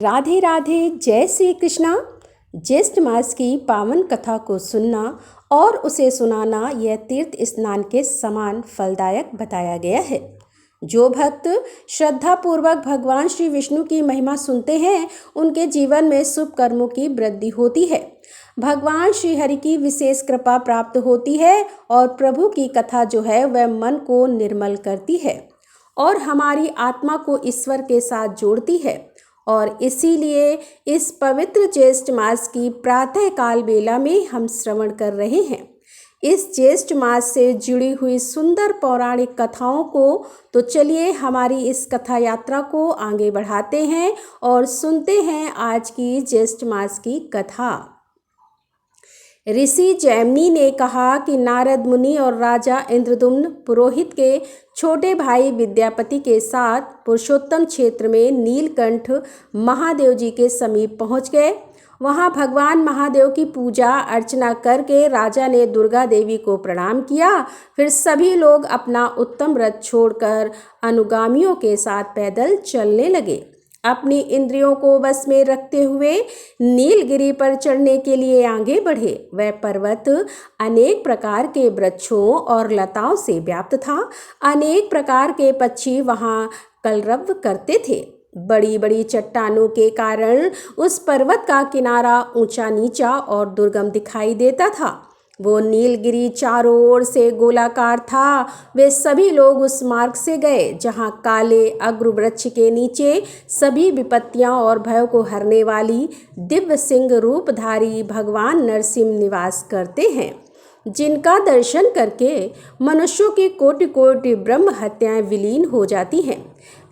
राधे राधे। जय श्री कृष्णा। ज्येष्ठ मास की पावन कथा को सुनना और उसे सुनाना यह तीर्थ स्नान के समान फलदायक बताया गया है। जो भक्त श्रद्धापूर्वक भगवान श्री विष्णु की महिमा सुनते हैं उनके जीवन में शुभ कर्मों की वृद्धि होती है, भगवान श्री हरि की विशेष कृपा प्राप्त होती है और प्रभु की कथा जो है वह मन को निर्मल करती है और हमारी आत्मा को ईश्वर के साथ जोड़ती है। और इसीलिए इस पवित्र ज्येष्ठ मास की प्रातः काल बेला में हम श्रवण कर रहे हैं। इस ज्येष्ठ मास से जुड़ी हुई सुंदर पौराणिक कथाओं को तो चलिए हमारी इस कथा यात्रा को आगे बढ़ाते हैं और सुनते हैं आज की ज्येष्ठ मास की कथा। ऋषि जैमिनी ने कहा कि नारद मुनि और राजा इंद्रदुम्न पुरोहित के छोटे भाई विद्यापति के साथ पुरुषोत्तम क्षेत्र में नीलकंठ महादेव जी के समीप पहुंच गए। वहां भगवान महादेव की पूजा अर्चना करके राजा ने दुर्गा देवी को प्रणाम किया। फिर सभी लोग अपना उत्तम रथ छोड़कर अनुगामियों के साथ पैदल चलने लगे। अपनी इंद्रियों को बस में रखते हुए नीलगिरी पर चढ़ने के लिए आगे बढ़े। वह पर्वत अनेक प्रकार के वृक्षों और लताओं से व्याप्त था। अनेक प्रकार के पक्षी वहां कलरव करते थे। बड़ी बड़ी चट्टानों के कारण उस पर्वत का किनारा ऊंचा नीचा और दुर्गम दिखाई देता था। वो नीलगिरी चारों ओर से गोलाकार था। वे सभी लोग उस मार्ग से गए जहाँ काले अग्र वृक्ष के नीचे सभी विपत्तियाँ और भयों को हरने वाली दिव्य सिंह रूपधारी भगवान नरसिंह निवास करते हैं, जिनका दर्शन करके मनुष्यों की कोटि कोटि ब्रह्म हत्याएं विलीन हो जाती हैं।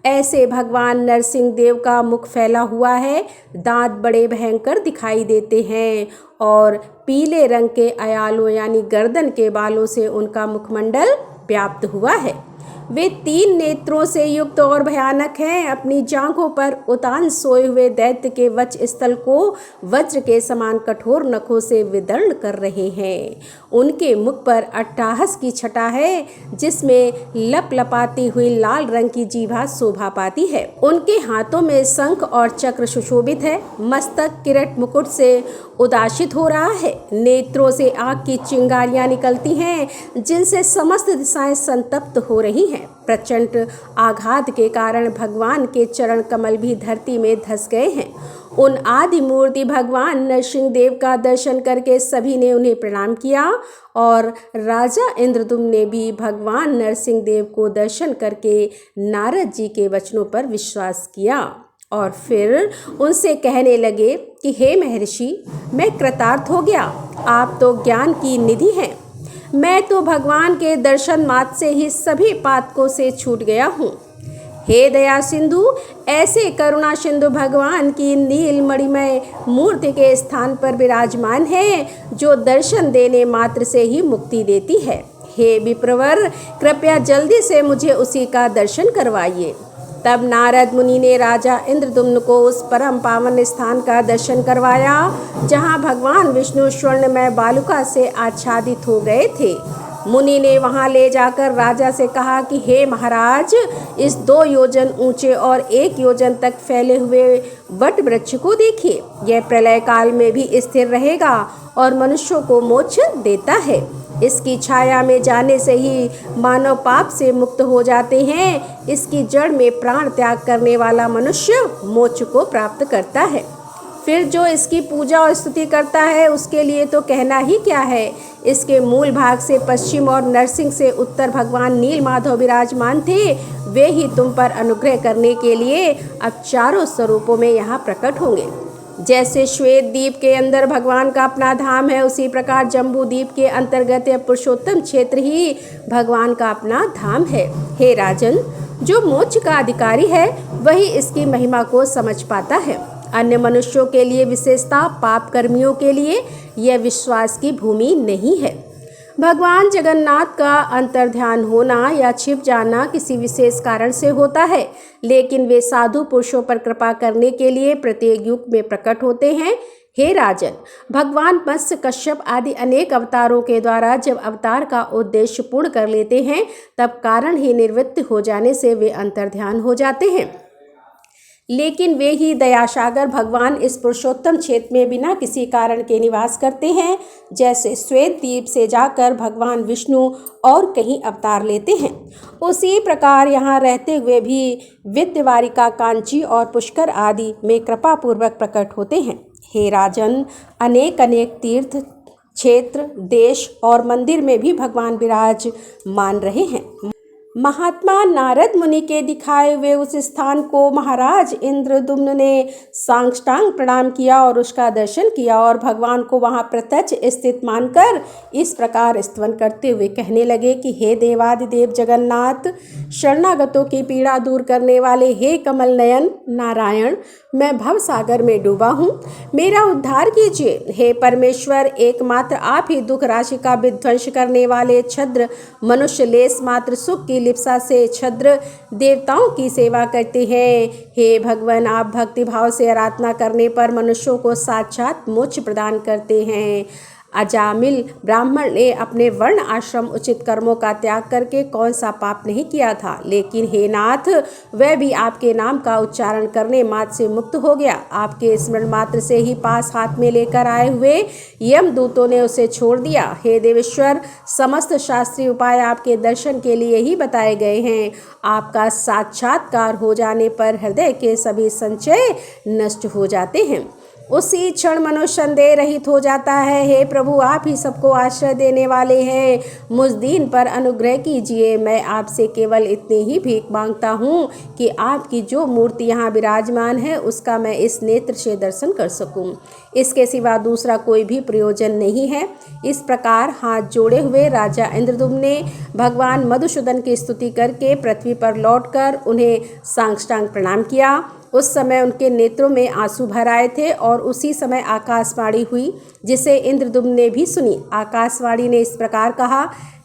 ऐसे भगवान नरसिंह देव का मुख फैला हुआ है, दांत बड़े भयंकर दिखाई देते हैं और पीले रंग के अयालों यानी गर्दन के बालों से उनका मुखमंडल व्याप्त हुआ है। वे 3 नेत्रों से युक्त और भयानक हैं। अपनी जांघों पर उतान सोए हुए दैत्य के वक्ष स्थल को वज्र के समान कठोर नखों से विदर्ण कर रहे हैं। उनके मुख पर अट्टहास की छटा है जिसमें लपलपाती हुई लाल रंग की जीभा शोभा पाती है। उनके हाथों में शंख और चक्र सुशोभित है। मस्तक किरीट मुकुट से उदासित हो रहा है। नेत्रों से आग की चिंगारियां निकलती हैं जिनसे समस्त दिशाएं संतप्त हो रही हैं। प्रचंड आघात के कारण भगवान के चरण कमल भी धरती में धंस गए हैं। उन आदि मूर्ति भगवान नरसिंह देव का दर्शन करके सभी ने उन्हें प्रणाम किया और राजा इंद्रदुम्न ने भी भगवान नरसिंह देव को दर्शन करके नारद जी के वचनों पर विश्वास किया और फिर उनसे कहने लगे कि हे महर्षि, मैं कृतार्थ हो गया। आप तो ज्ञान की निधि हैं। मैं तो भगवान के दर्शन मात्र से ही सभी पातकों से छूट गया हूँ। हे दया सिंधु, ऐसे करुणा सिंधु भगवान की नील मणिमय मूर्ति के स्थान पर विराजमान है जो दर्शन देने मात्र से ही मुक्ति देती है। हे विप्रवर, कृपया जल्दी से मुझे उसी का दर्शन करवाइए। तब नारद मुनि ने राजा इंद्रदुम्न को उस परम पावन स्थान का दर्शन करवाया जहां भगवान विष्णु स्वर्णमय बालुका से आच्छादित हो गए थे। मुनि ने वहां ले जाकर राजा से कहा कि हे महाराज, इस 2 योजन ऊंचे और 1 योजन तक फैले हुए वट वृक्ष को देखिए। यह प्रलय काल में भी स्थिर रहेगा और मनुष्यों को मोक्ष देता है। इसकी छाया में जाने से ही मानव पाप से मुक्त हो जाते हैं। इसकी जड़ में प्राण त्याग करने वाला मनुष्य मोक्ष को प्राप्त करता है। फिर जो इसकी पूजा और स्तुति करता है उसके लिए तो कहना ही क्या है। इसके मूल भाग से पश्चिम और नरसिंह से उत्तर भगवान नील माधव विराजमान थे। वे ही तुम पर अनुग्रह करने के लिए अब चारों स्वरूपों में यहाँ प्रकट होंगे। जैसे श्वेत द्वीप के अंदर भगवान का अपना धाम है, उसी प्रकार जम्बू द्वीप के अंतर्गत पुरुषोत्तम क्षेत्र ही भगवान का अपना धाम है। हे राजन, जो मोक्ष का अधिकारी है वही इसकी महिमा को समझ पाता है। अन्य मनुष्यों के लिए विशेषता पाप कर्मियों के लिए यह विश्वास की भूमि नहीं है। भगवान जगन्नाथ का अंतर्ध्यान होना या छिप जाना किसी विशेष कारण से होता है, लेकिन वे साधु पुरुषों पर कृपा करने के लिए प्रत्येक युग में प्रकट होते हैं। हे राजन, भगवान मत्स्य, कश्यप आदि अनेक अवतारों के द्वारा जब अवतार का उद्देश्य पूर्ण कर लेते हैं तब कारण ही निवृत्त हो जाने से वे अंतर्ध्यान हो जाते हैं। लेकिन वे ही दयासागर भगवान इस पुरुषोत्तम क्षेत्र में बिना किसी कारण के निवास करते हैं। जैसे श्वेत द्वीप से जाकर भगवान विष्णु और कहीं अवतार लेते हैं, उसी प्रकार यहाँ रहते हुए भी विद्यवारिका, कांची और पुष्कर आदि में कृपा पूर्वक प्रकट होते हैं। हे राजन, अनेक अनेक तीर्थ क्षेत्र, देश और मंदिर में भी भगवान विराजमान रहे हैं। महात्मा नारद मुनि के दिखाए हुए उस स्थान को महाराज इंद्रदुम्न ने साष्टांग प्रणाम किया और उसका दर्शन किया और भगवान को वहां प्रत्यक्ष स्थित मानकर इस प्रकार स्तवन करते हुए कहने लगे कि हे देवादिदेव जगन्नाथ, शरणागतों की पीड़ा दूर करने वाले हे कमल नयन नारायण, मैं भव सागर में डूबा हूँ, मेरा उद्धार कीजिए। हे परमेश्वर, एकमात्र आप ही दुख राशि का विध्वंस करने वाले, छद्र मनुष्य लेस मात्र सुख की लिप्सा से छद्र देवताओं की सेवा करते हैं। हे भगवान, आप भक्ति भाव से आराधना करने पर मनुष्यों को साक्षात मोक्ष प्रदान करते हैं। अजामिल ब्राह्मण ने अपने वर्ण आश्रम उचित कर्मों का त्याग करके कौन सा पाप नहीं किया था, लेकिन हे नाथ, वह भी आपके नाम का उच्चारण करने मात्र से मुक्त हो गया। आपके स्मरण मात्र से ही पास हाथ में लेकर आए हुए यमदूतों ने उसे छोड़ दिया। हे देवेश्वर, समस्त शास्त्रीय उपाय आपके दर्शन के लिए ही बताए गए हैं। आपका साक्षात्कार हो जाने पर हृदय के सभी संचय नष्ट हो जाते हैं, उसी क्षण मनुष्य संदेह रहित हो जाता है। हे प्रभु, आप ही सबको आश्रय देने वाले हैं, मुझ दीन पर अनुग्रह कीजिए। मैं आपसे केवल इतनी ही भीख मांगता हूँ कि आपकी जो मूर्ति यहाँ विराजमान है उसका मैं इस नेत्र से दर्शन कर सकूँ, इसके सिवा दूसरा कोई भी प्रयोजन नहीं है। इस प्रकार हाथ जोड़े हुए राजा इंद्रदुम्न ने भगवान मधुसूदन की स्तुति करके पृथ्वी पर लौटकर उन्हें साष्टांग प्रणाम किया। उस समय उनके नेत्रों में आंसू भर आए थे और उसी समय आकाशवाणी हुई, जिसे इंद्रदुम्न ने भी सुनी। आकाशवाणी ने इस प्रकार कहा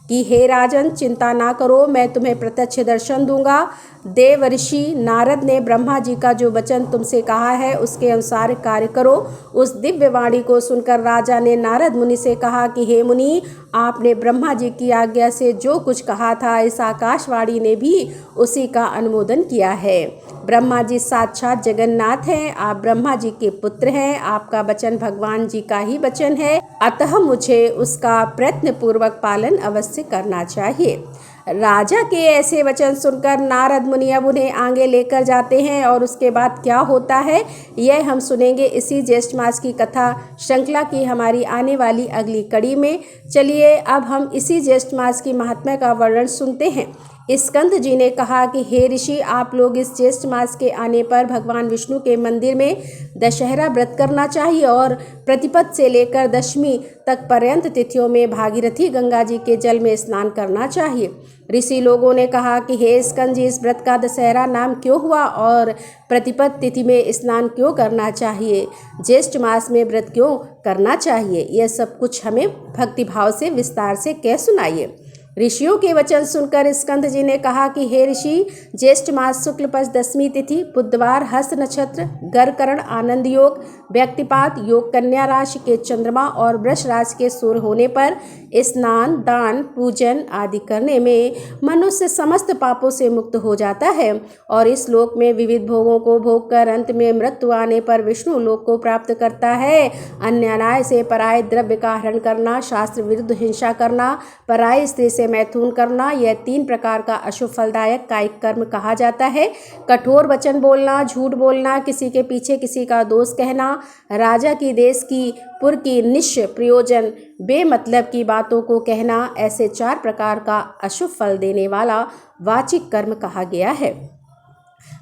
कि हे राजन, चिंता ना करो, मैं तुम्हें प्रत्यक्ष दर्शन दूंगा। देव ऋषि नारद ने ब्रह्मा जी का जो वचन तुमसे कहा है उसके अनुसार कार्य करो। उस दिव्य वाणी को सुनकर राजा ने नारद मुनि से कहा कि हे मुनि, आपने ब्रह्मा जी की आज्ञा से जो कुछ कहा था, इस आकाशवाणी ने भी उसी का अनुमोदन किया है। ब्रह्मा जी साक्षात जगन्नाथ हैं, आप ब्रह्मा जी के पुत्र हैं, आपका वचन भगवान जी का ही वचन है, अतः मुझे उसका प्रयत्न पूर्वक पालन अवश्य करना चाहिए। राजा के ऐसे वचन सुनकर नारद मुनि अब उन्हें आगे लेकर जाते हैं और उसके बाद क्या होता है यह हम सुनेंगे इसी ज्येष्ठ मास की कथा श्रृंखला की हमारी आने वाली अगली कड़ी में। चलिए अब हम इसी ज्येष्ठ मास की महात्म्य का वर्णन सुनते हैं। स्कंद जी ने कहा कि हे ऋषि, आप लोग इस ज्येष्ठ मास के आने पर भगवान विष्णु के मंदिर में दशहरा व्रत करना चाहिए और प्रतिपद से लेकर दशमी तक पर्यंत तिथियों में भागीरथी गंगा जी के जल में स्नान करना चाहिए। ऋषि लोगों ने कहा कि हे स्कंद जी, इस व्रत का दशहरा नाम क्यों हुआ और प्रतिपद तिथि में स्नान क्यों करना चाहिए, ज्येष्ठ मास में व्रत क्यों करना चाहिए, यह सब कुछ हमें भक्तिभाव से विस्तार से कह सुनाइए। ऋषियों के वचन सुनकर स्कंद जी ने कहा कि हे ऋषि, ज्येष्ठ मास शुक्ल पक्ष दशमी तिथि बुधवार, हस्त नक्षत्र, गरकरण, आनंद योग, व्यक्तिपात योग, कन्या राशि के चंद्रमा और वृष राशि के सूर्य होने पर स्नान, दान, पूजन आदि करने में मनुष्य समस्त पापों से मुक्त हो जाता है और इस लोक में विविध भोगों को भोग कर अंत में मृत्यु आने पर विष्णु लोक को प्राप्त करता है। अन्याय से पराय द्रव्य का हरण करना, शास्त्र विरुद्ध हिंसा करना, पराय स्त्री से मैथुन करना, यह 3 प्रकार का अशुभ फलदायक कायिक कर्म कहा जाता है। कठोर वचन बोलना, झूठ बोलना, किसी के पीछे किसी का दोष कहना, राजा की, देश की, पुर की निश्चय प्रयोजन बेमतलब की बातों को कहना, ऐसे 4 प्रकार का अशुभ फल देने वाला वाचिक कर्म कहा गया है।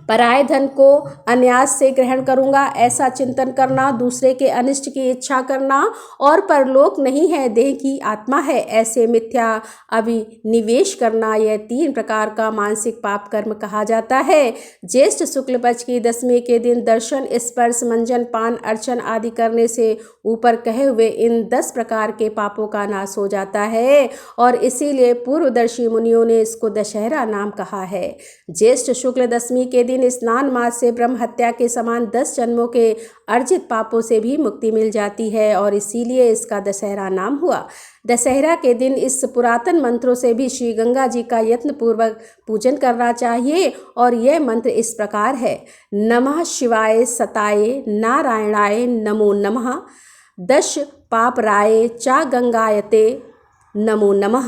पराय धन को अन्यास से ग्रहण करूंगा ऐसा चिंतन करना, दूसरे के अनिष्ट की इच्छा करना और परलोक नहीं है, देह की आत्मा है, ऐसे मिथ्या अभिनिवेश करना, यह 3 प्रकार का मानसिक पाप कर्म कहा जाता है। ज्येष्ठ शुक्ल पक्ष की दशमी के दिन दर्शन, स्पर्श, मंजन, पान, अर्चन आदि करने से ऊपर कहे हुए इन 10 प्रकार के पापों का नाश हो जाता है और इसीलिए पूर्वदर्शी मुनियों ने इसको दशहरा नाम कहा है। ज्येष्ठ शुक्ल दशमी के दिन स्नान मास से ब्रह्म हत्या के समान 10 जन्मों के अर्जित पापों से भी मुक्ति मिल जाती है और इसीलिए इसका दशहरा नाम हुआ। दशहरा के दिन इस पुरातन मंत्रों से भी श्री गंगा जी का यत्नपूर्वक पूजन करना चाहिए और यह मंत्र इस प्रकार है। नमः शिवाय सताये नारायणाय नमो नमः, दश पापराय चा गंगायते नमो नमः।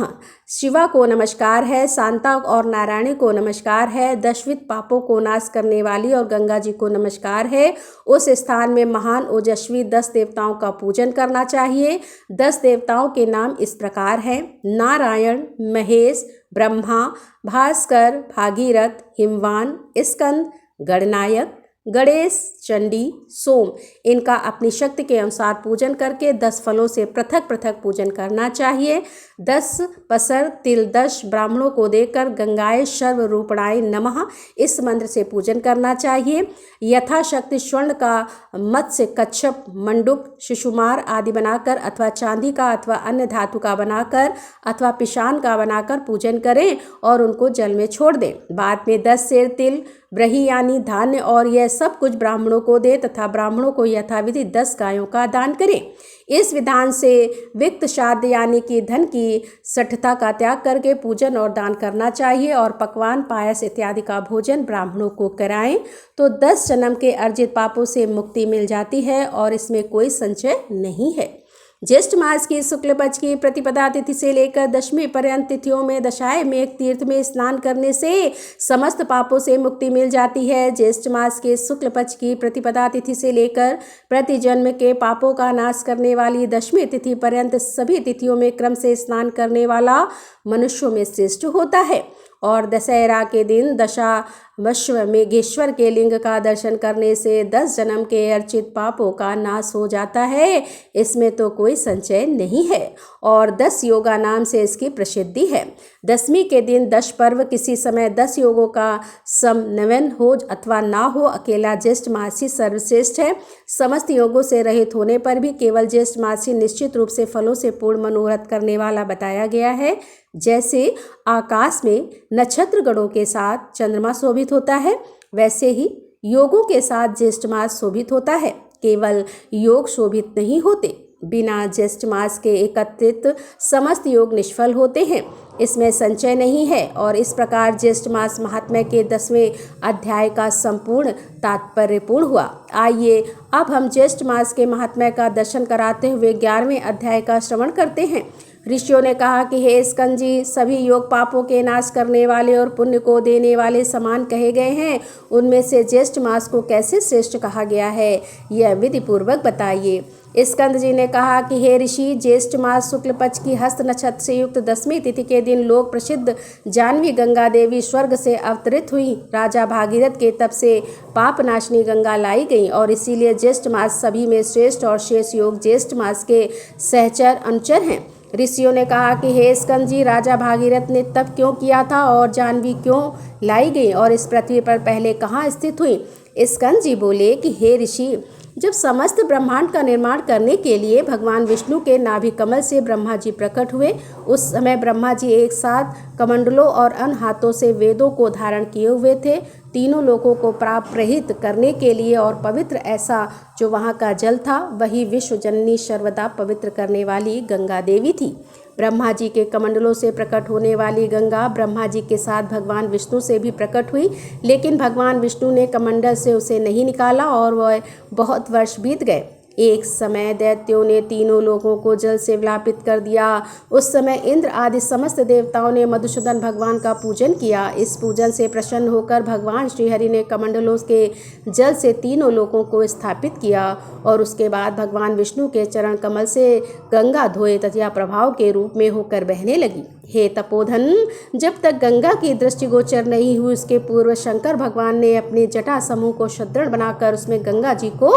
शिवा को नमस्कार है, शांता और नारायण को नमस्कार है, दशविध पापों को नाश करने वाली और गंगा जी को नमस्कार है। उस स्थान में महान ओजस्वी 10 देवताओं का पूजन करना चाहिए। 10 देवताओं के नाम इस प्रकार हैं: नारायण, महेश, ब्रह्मा, भास्कर, भागीरथ, हिमवान, स्कंद, गणनायक, गणेश, चंडी, सोम। इनका अपनी शक्ति के अनुसार पूजन करके 10 फलों से पृथक पृथक पूजन करना चाहिए। 10 पसर तिल 10 ब्राह्मणों को देकर गंगाए सर्वरूपणाय नमः इस मंत्र से पूजन करना चाहिए। यथाशक्ति स्वर्ण का मत्स्य, कच्छप, मंडूक, शिशुमार आदि बनाकर अथवा चांदी का अथवा अन्य धातु का बनाकर अथवा पिशान का बनाकर पूजन करें और उनको जल में छोड़ दें। बाद में 10 सेर तिल, ब्रही यानी धान्य और यह सब कुछ ब्राह्मणों को दे तथा ब्राह्मणों को यथाविधि 10 गायों का दान करें। इस विधान से विक्त श्राद्ध यानी कि धन की सठता का त्याग करके पूजन और दान करना चाहिए और पकवान, पायस इत्यादि का भोजन ब्राह्मणों को कराएं तो 10 जन्म के अर्जित पापों से मुक्ति मिल जाती है और इसमें कोई संशय नहीं है। ज्येष्ठ मास की शुक्ल पक्ष की प्रतिपदा तिथि से लेकर दशमी पर्यंत तिथियों में दशाएं मेघ तीर्थ में स्नान करने से समस्त पापों से मुक्ति मिल जाती है। ज्येष्ठ मास के शुक्ल पक्ष की प्रतिपदा तिथि से लेकर प्रति जन्म के पापों का नाश करने वाली दशमी तिथि पर्यंत सभी तिथियों में क्रम से स्नान करने वाला मनुष्यों में श्रेष्ठ होता है। और दशहरा के दिन दशावश्व मेघेश्वर के लिंग का दर्शन करने से 10 जन्म के अर्चित पापों का नाश हो जाता है, इसमें तो कोई संशय नहीं है। और 10 योगा नाम से इसकी प्रसिद्धि है। दशमी के दिन 10 पर्व किसी समय 10 योगों का समन्वय हो अथवा ना हो, अकेला ज्येष्ठ मासी सर्वश्रेष्ठ है। समस्त योगों से रहित होने पर भी केवल ज्येष्ठ मासी निश्चित रूप से फलों से पूर्ण मनोरथ करने वाला बताया गया है। जैसे आकाश में नक्षत्र गणों के साथ चंद्रमा शोभित होता है, वैसे ही योगों के साथ ज्येष्ठ मास शोभित होता है। केवल योग शोभित नहीं होते, बिना ज्येष्ठ मास के एकत्रित समस्त योग निष्फल होते हैं, इसमें संशय नहीं है। और इस प्रकार ज्येष्ठ मास महात्म्य के 10वें अध्याय का संपूर्ण तात्पर्यपूर्ण हुआ। आइए अब हम ज्येष्ठ मास के महात्म्य का दर्शन कराते हुए 11वें अध्याय का श्रवण करते हैं। ऋषियों ने कहा कि हे स्कंद जी, सभी योग पापों के नाश करने वाले और पुण्य को देने वाले समान कहे गए हैं, उनमें से ज्येष्ठ मास को कैसे श्रेष्ठ कहा गया है, यह विधि पूर्वक बताइए। स्कंद जी ने कहा कि हे ऋषि, ज्येष्ठ मास शुक्ल पक्ष की हस्त नक्षत्र से युक्त 10वीं तिथि के दिन लोक प्रसिद्ध जानवी गंगा देवी स्वर्ग से अवतरित हुई। राजा भागीरथ के तप से पापनाशिनी गंगा लाई गई और इसीलिए ज्येष्ठ मास सभी में श्रेष्ठ और शेष योग ज्येष्ठ मास के सहचर अनुचर हैं। ऋषियों ने कहा कि हे स्कंद जी, राजा भागीरथ ने तप क्यों किया था और जानवी क्यों लाई गई और इस पृथ्वी पर पहले कहाँ स्थित हुई। स्कंद जी बोले कि हे ऋषि, जब समस्त ब्रह्मांड का निर्माण करने के लिए भगवान विष्णु के नाभि कमल से ब्रह्मा जी प्रकट हुए, उस समय ब्रह्मा जी एक साथ कमंडलों और अन्य हाथों से वेदों को धारण किए हुए थे। तीनों लोकों को प्राप्त करने के लिए और पवित्र ऐसा जो वहाँ का जल था, वही विश्व जननी सर्वदा पवित्र करने वाली गंगा देवी थी। ब्रह्मा जी के कमंडलों से प्रकट होने वाली गंगा ब्रह्मा जी के साथ भगवान विष्णु से भी प्रकट हुई, लेकिन भगवान विष्णु ने कमंडल से उसे नहीं निकाला और वह बहुत वर्ष बीत गए। एक समय दैत्यों ने तीनों लोगों को जल से विलापित कर दिया। उस समय इंद्र आदि समस्त देवताओं ने मधुसूदन भगवान का पूजन किया। इस पूजन से प्रसन्न होकर भगवान श्रीहरि ने कमंडलों के जल से तीनों लोगों को स्थापित किया और उसके बाद भगवान विष्णु के चरण कमल से गंगा धोए तथा प्रभाव के रूप में होकर बहने लगी। हे तपोधन, जब तक गंगा की दृष्टिगोचर नहीं हुई, उसके पूर्व शंकर भगवान ने अपने जटा समूह को सुदृढ़ बनाकर उसमें गंगा जी को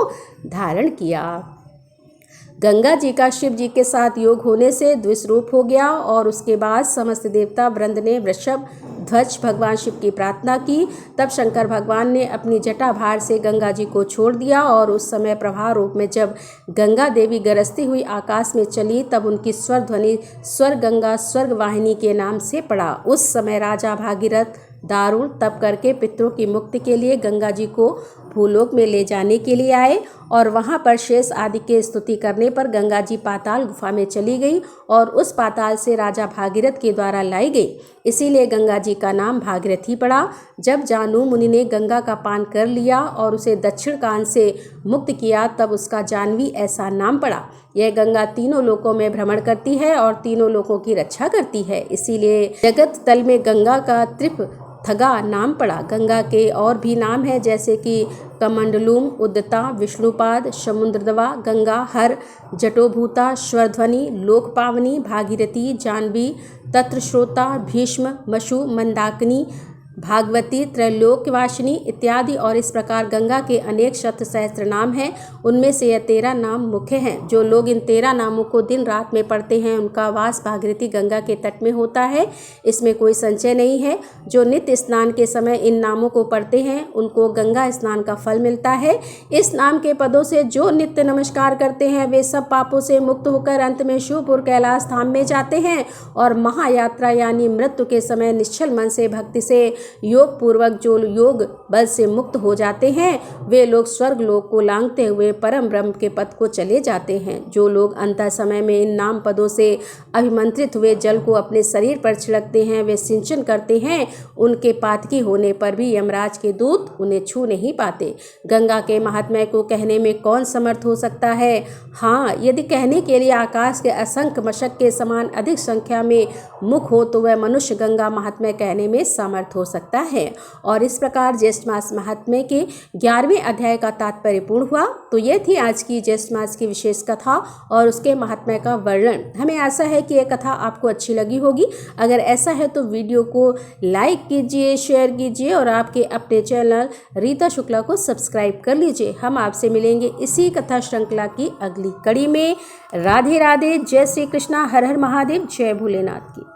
धारण किया। गंगा जी का शिव जी के साथ योग होने से द्विस्वरूप हो गया और उसके बाद समस्त देवता वृंद ने वृषभ ध्वज भगवान शिव की प्रार्थना की। तब शंकर भगवान ने अपनी जटा भार से गंगा जी को छोड़ दिया और उस समय प्रभा रूप में जब गंगा देवी गरजती हुई आकाश में चली, तब उनकी स्वर ध्वनि स्वर गंगा स्वर्ग वाहिनी के नाम से पड़ा। उस समय राजा भागीरथ दारुण तप करके पितरों की मुक्ति के लिए गंगा जी को भूलोक में ले जाने के लिए आए और वहां पर शेष आदि की स्तुति करने पर गंगा जी पाताल गुफा में चली गई और उस पाताल से राजा भागीरथ के द्वारा लाई गई। इसीलिए गंगा जी का नाम भागीरथी पड़ा। जब जानू मुनि ने गंगा का पान कर लिया और उसे दक्षिण कान से मुक्त किया तब उसका जानवी ऐसा नाम पड़ा। यह गंगा तीनों लोकों में भ्रमण करती है और तीनों लोकों की रक्षा करती है। इसीलिए जगत तल में गंगा का त्रिपथगा नाम पड़ा। गंगा के और भी नाम है जैसे कि कमंडलूम, उद्दता, विष्णुपाद, समुद्रदवा, गंगा, हर, जटोभूता, स्वरध्वनि, लोकपावनी, भागीरथी, जानवी, तत्रश्रोता, भीष्म, मशु, मंदाकिनी, भागवती, त्रैलोक्यवासिनी इत्यादि। और इस प्रकार गंगा के अनेक शत सहस्त्र नाम हैं। उनमें से यह 13 नाम मुख्य हैं। जो लोग इन 13 नामों को दिन रात में पढ़ते हैं उनका वास भागीरथी गंगा के तट में होता है, इसमें कोई संशय नहीं है। जो नित्य स्नान के समय इन नामों को पढ़ते हैं उनको गंगा स्नान का फल मिलता है। इस नाम के पदों से जो नित्य नमस्कार करते हैं वे सब पापों से मुक्त होकर अंत में शिवपुर कैलाश धाम में जाते हैं और महायात्रा यानी मृत्यु के समय निश्चल मन से भक्ति से योग पूर्वक जो योग बल से मुक्त हो जाते हैं वे लोग स्वर्ग लोक को लांघते हुए परम ब्रह्म के पद को चले जाते हैं। जो लोग अंत समय में इन नाम पदों से अभिमंत्रित हुए जल को अपने शरीर पर छिड़कते हैं वे सिंचन करते हैं, उनके पातकी होने पर भी यमराज के दूत उन्हें छू नहीं पाते। गंगा के महात्म्य को कहने में कौन समर्थ हो सकता है? हाँ, यदि कहने के लिए आकाश के असंख्य मशक के समान अधिक संख्या में मुख हो तो वह मनुष्य गंगा महात्म्य कहने में समर्थ हो सकता है। और इस प्रकार ज्येष्ठ मास महात्म्य के 11वें अध्याय का तात्पर्य पूर्ण हुआ। तो ये थी आज की ज्येष्ठ मास की विशेष कथा और उसके महात्म्य का वर्णन। हमें आशा है कि ये कथा आपको अच्छी लगी होगी। अगर ऐसा है तो वीडियो को लाइक कीजिए, शेयर कीजिए और आपके अपने चैनल रीता शुक्ला को सब्सक्राइब कर लीजिए। हम आपसे मिलेंगे इसी कथा श्रृंखला की अगली कड़ी में। राधे राधे, जय श्री कृष्णा, हर हर महादेव, जय भोलेनाथ की।